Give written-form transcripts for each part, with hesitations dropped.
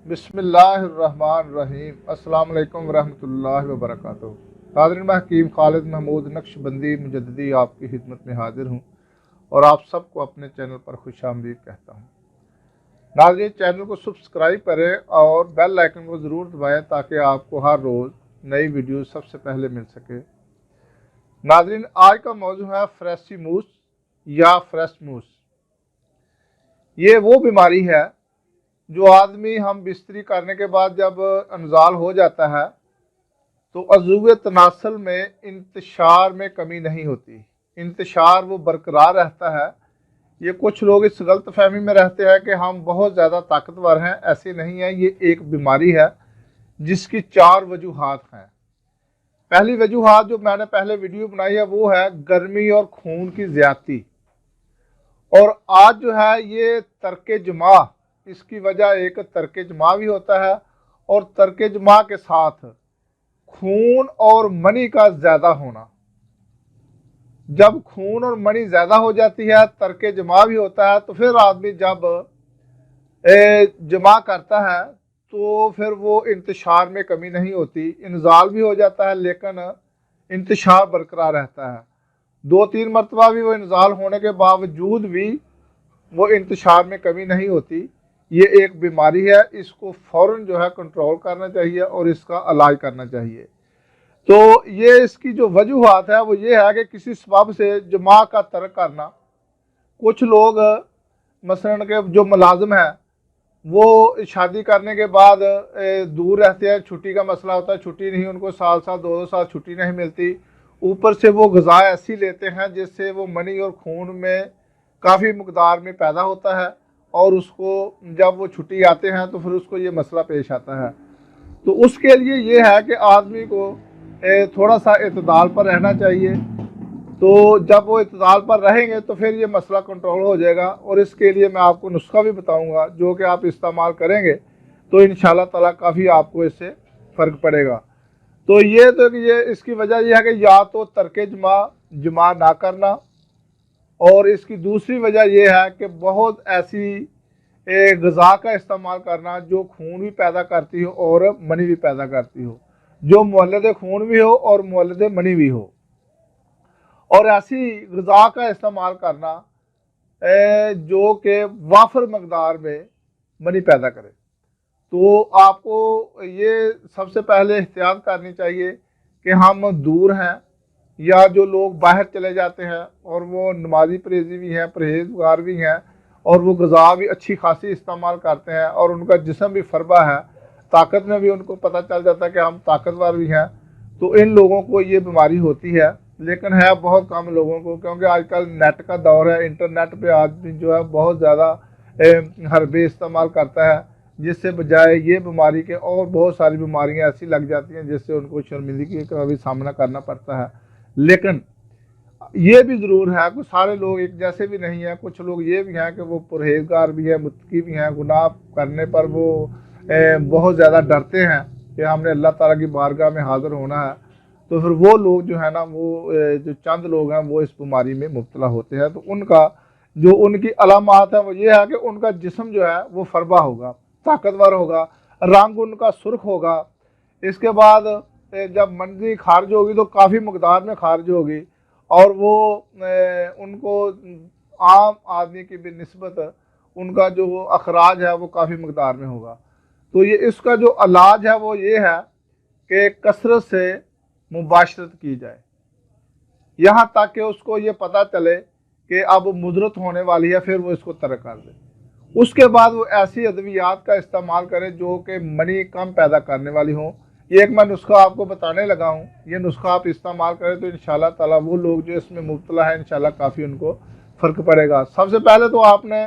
बिस्मिल्लाहिर्रहमानिर्रहीम। अस्सलाम वालेकुम वरहमतुल्लाहि वबरकातुहू। नाज़रीन, मैं हकीम खालिद महमूद नक्शबंदी मुजद्दिदी आपकी खिदमत में हाजिर हूँ और आप सबको अपने चैनल पर खुशामदीद कहता हूँ। नाज़रीन, चैनल को सब्सक्राइब करें और बेल आइकन को ज़रूर दबाएं ताकि आपको हर रोज़ नई वीडियो सबसे पहले मिल सके। नाज़रीन, आज का मौजू है फ्रेसिमूस या फ्रेशमूस। ये वो बीमारी है जो आदमी हम बिस्तरी करने के बाद जब इंजाल हो जाता है तो अज़ूवे तनासल में इंतशार में कमी नहीं होती, इंतशार वो बरकरार रहता है। ये कुछ लोग इस गलत फहमी में रहते हैं कि हम बहुत ज़्यादा ताकतवर हैं। ऐसे नहीं है। ये एक बीमारी है जिसकी 4 वजूहात हैं। पहली वजूहात जो मैंने पहले वीडियो बनाई है वो है गर्मी और खून की ज़्यादती। और आज जो है ये तर्क जमा, इसकी वजह एक तर्क जमा भी होता है और तर्क जमा के साथ खून और मनी का ज़्यादा होना। जब खून और मनी ज़्यादा हो जाती है, तर्क जमा भी होता है, तो फिर आदमी जब जमा करता है तो फिर वो इंतशार में कमी नहीं होती। इंजाल भी हो जाता है लेकिन इंतशार बरकरार रहता है। 2-3 मरतबा भी वो इंजाल होने के बावजूद भी वो इंतशार में कमी नहीं होती। ये एक बीमारी है, इसको फ़ौरन जो है कंट्रोल करना चाहिए और इसका इलाज करना चाहिए। तो ये इसकी जो वजूहात है वो ये है कि किसी सबब से जमा का तर्क करना। कुछ लोग मसलन के जो मुलाजिम है वो शादी करने के बाद दूर रहते हैं, छुट्टी का मसला होता है, छुट्टी नहीं, उनको साल 2-2 साल छुट्टी नहीं मिलती। ऊपर से वो ग़िज़ा ऐसी लेते हैं जिससे वो मनी और खून में काफ़ी मकदार में पैदा होता है और उसको जब वो छुट्टी आते हैं तो फिर उसको ये मसला पेश आता है। तो उसके लिए ये है कि आदमी को थोड़ा सा इत्दाल पर रहना चाहिए। तो जब वो इत्दाल पर रहेंगे तो फिर ये मसला कंट्रोल हो जाएगा। और इसके लिए मैं आपको नुस्खा भी बताऊंगा जो कि आप इस्तेमाल करेंगे तो इंशाल्लाह ताला काफ़ी आपको इससे फ़र्क पड़ेगा। तो ये इसकी वजह यह है कि या तो तर्क जमा ना करना, और इसकी दूसरी वजह यह है कि बहुत ऐसी ग़िज़ा का इस्तेमाल करना जो खून भी पैदा करती हो और मनी भी पैदा करती हो, जो मुवल्लिद खून भी हो और मुवल्लिद मनी भी हो, और ऐसी ग़िज़ा का इस्तेमाल करना जो कि वाफर मकदार में मनी पैदा करे। तो आपको ये सबसे पहले एहतियात करनी चाहिए कि हम दूर हैं या जो लोग बाहर चले जाते हैं और वो नमाजी परहेज़ी भी हैं, परहेज़गार भी हैं और वो ग़िज़ा भी अच्छी खासी इस्तेमाल करते हैं और उनका जिस्म भी फरबा है, ताकत में भी उनको पता चल जाता है कि हम ताकतवर भी हैं, तो इन लोगों को ये बीमारी होती है। लेकिन है बहुत कम लोगों को, क्योंकि आजकल नेट का दौर है। इंटरनेट पे आदमी जो है बहुत ज़्यादा हरबे इस्तेमाल करता है, जिससे बजाय ये बीमारी के और बहुत सारी बीमारियाँ ऐसी लग जाती हैं जिससे उनको शर्मिंदगी का भी सामना करना पड़ता है। लेकिन ये भी ज़रूर है कि सारे लोग एक जैसे भी नहीं हैं। कुछ लोग ये भी हैं कि वो परहेज़गार भी हैं, मुत्तकी भी हैं, गुनाह करने पर वो बहुत ज़्यादा डरते हैं कि हमने अल्लाह ताला की बारगाह में हाज़िर होना है। तो फिर वो लोग जो है ना, वो जो चंद लोग हैं वो इस बीमारी में मुब्तला होते हैं। तो उनका जो उनकी अलामात है वो ये है कि उनका जिस्म जो है वो फरबा होगा, ताकतवर होगा, रंग उनका सुर्ख होगा। इसके बाद जब मंदी खारिज होगी तो काफ़ी मकदार में खारिज होगी और वो उनको आम आदमी की बिनिस्बत उनका जो अखराज है वो काफ़ी मकदार में होगा। तो ये इसका जो इलाज है वो ये है कि कसरत से मुबाशरत की जाए, यहाँ तक कि उसको ये पता चले कि अब मुज़रत होने वाली है, फिर वो इसको तर्क कर दे। उसके बाद वो ऐसी अद्वियात का इस्तेमाल करे जो कि मनी कम पैदा करने वाली हों। ये एक मैं नुस्खा आपको बताने लगा हूँ, ये नुस्खा आप इस्तेमाल करें तो इंशाल्लाह ताला वो लोग जो इसमें मुब्तला है इंशाल्लाह काफ़ी उनको फ़र्क पड़ेगा। सबसे पहले तो आपने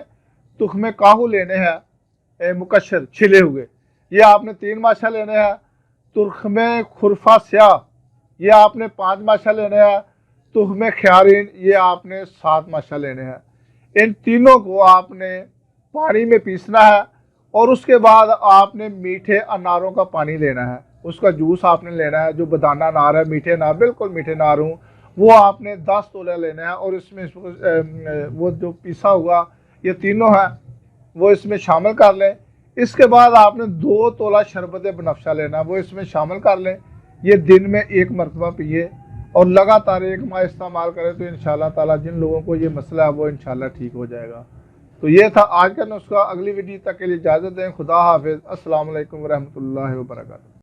तुख्मे काहू लेने हैं, मुकशर छिले हुए, ये आपने 3 माशा लेने हैं। तुख्मे खुरफा स्याह ये आपने 5 माशा लेने हैं। तुख्मे ख्यारीन ये आपने 7 माशा लेने हैं। इन तीनों को आपने पानी में पीसना है और उसके बाद आपने मीठे अनारों का पानी लेना है, उसका जूस आपने लेना है। जो बदाना अनार है, मीठे अनार, बिल्कुल मीठे अनार हूँ, वो आपने 10 तोला लेना है और इसमें वो जो पीसा हुआ ये तीनों है वो इसमें शामिल कर लें। इसके बाद आपने 2 तोला शरबत बनफ्शा लेना, वो इसमें शामिल कर लें। ये दिन में 1 मरतबा पिए और लगातार 1 माह इस्तेमाल करें तो इंशाल्लाह ताला जिन लोगों को ये मसला है वो इंशाल्लाह ठीक हो जाएगा। तो ये था आज का नुस्खा। अगली वीडियो तक के लिए इजाज़त दें। खुदा हाफिज़। अस्सलाम वालेकुम रहमतुल्लाहि व बरकातहू।